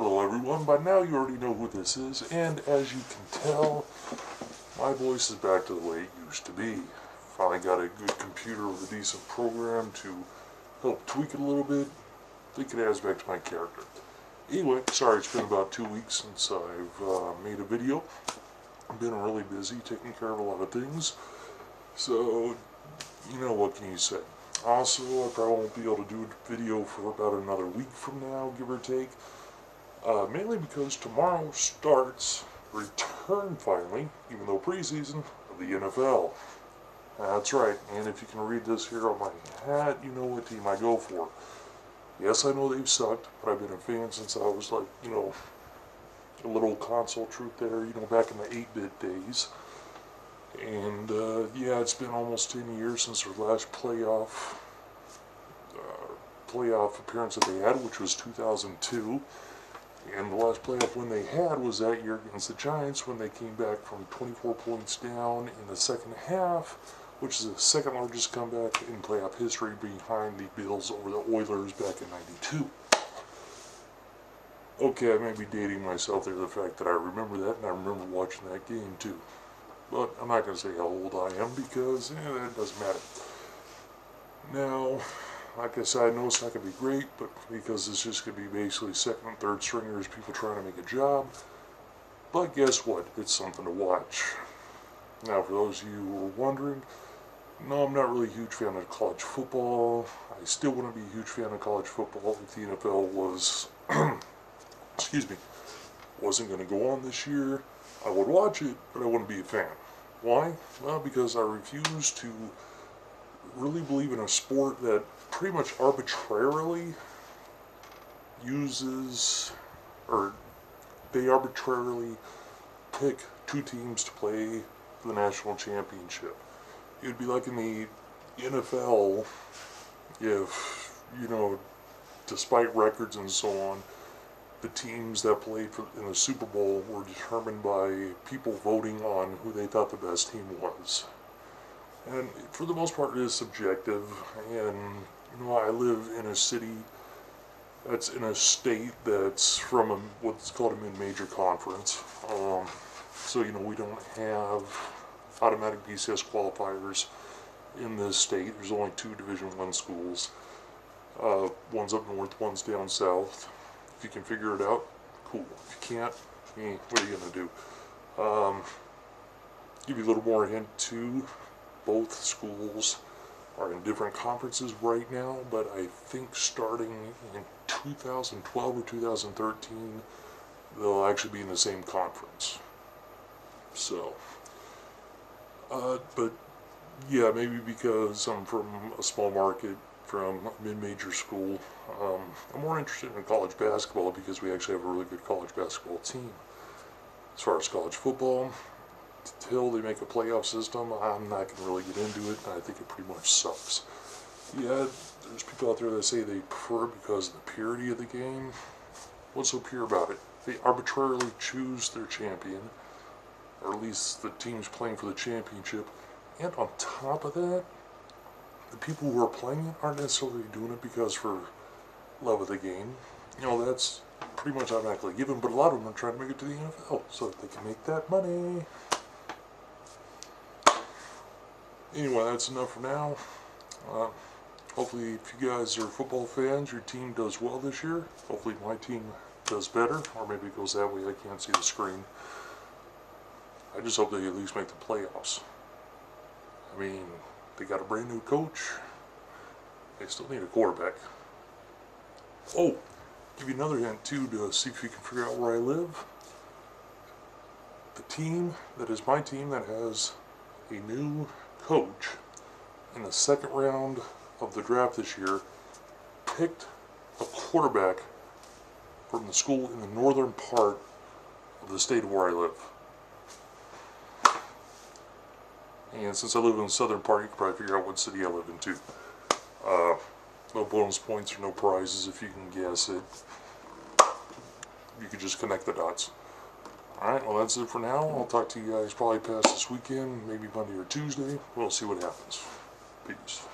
Hello everyone, by now you already know who this is, and as you can tell, my voice is back to the way it used to be. Finally got a good computer with a decent program to help tweak it a little bit. I think it adds back to my character. Anyway, sorry it's been about 2 weeks since I've made a video. I've been really busy taking care of a lot of things, so you know, what can you say. Also, I probably won't be able to do a video for about another week from now, give or take. Mainly because tomorrow starts return finally, even though preseason, of the NFL. That's right, and if you can read this here on my hat, you know what team I go for. Yes, I know they've sucked, but I've been a fan since I was like, you know, a little CONSOLETRUTH there, you know, back in the 8-bit days. And yeah, it's been almost 10 years since their last playoff appearance that they had, which was 2002. And the last playoff win they had was that year against the Giants when they came back from 24 points down in the second half, which is the second largest comeback in playoff history behind the Bills over the Oilers back in '92. Okay, I may be dating myself there, the fact that I remember that, and I remember watching that game too. But I'm not going to say how old I am because that doesn't matter. Now, like I said, I know it's not going to be great, but because it's just going to be basically second and third stringers, people trying to make a job. But guess what? It's something to watch. Now, for those of you who are wondering, no, I'm not really a huge fan of college football. I still want to be a huge fan of college football if the NFL was, excuse me, wasn't going to go on this year. I would watch it, but I wouldn't be a fan. Why? Well, because I refuse to really believe in a sport that pretty much arbitrarily uses, or they arbitrarily pick two teams to play for the national championship. It would be like in the NFL if, you know, despite records and so on, the teams that played in the Super Bowl were determined by people voting on who they thought the best team was. And for the most part, it is subjective. And, you know, I live in a city that's in a state that's from what's called a mid-major conference. So, you know, we don't have automatic BCS qualifiers in this state. There's only 2 Division I schools. One's up north, one's down south. If you can figure it out, cool. If you can't, what are you going to do? Give you a little more hint too. Both schools are in different conferences right now, but I think starting in 2012 or 2013, they'll actually be in the same conference. So, but yeah, maybe because I'm from a small market, from a mid-major school, I'm more interested in college basketball because we actually have a really good college basketball team. As far as college football, until they make a playoff system, I'm not going to really get into it, and I think it pretty much sucks. Yeah, there's people out there that say they prefer it because of the purity of the game. What's so pure about it? They arbitrarily choose their champion, or at least the teams playing for the championship, and on top of that, the people who are playing it aren't necessarily doing it because for love of the game. You know, that's pretty much automatically given, but a lot of them are trying to make it to the NFL so that they can make that money. Anyway, that's enough for now. Hopefully, if you guys are football fans, your team does well this year. Hopefully my team does better, or maybe it goes that way, I can't see the screen. I just hope they at least make the playoffs. I mean, they got a brand new coach. They still need a quarterback. Oh, give you another hint too to see if you can figure out where I live. The team that is my team that has a new coach in the second round of the draft this year picked a quarterback from the school in the northern part of the state of where I live. And since I live in the southern part, you can probably figure out what city I live in too. No bonus points or no prizes if you can guess it. You could just connect the dots. Alright, well that's it for now. I'll talk to you guys probably past this weekend, maybe Monday or Tuesday. We'll see what happens. Peace.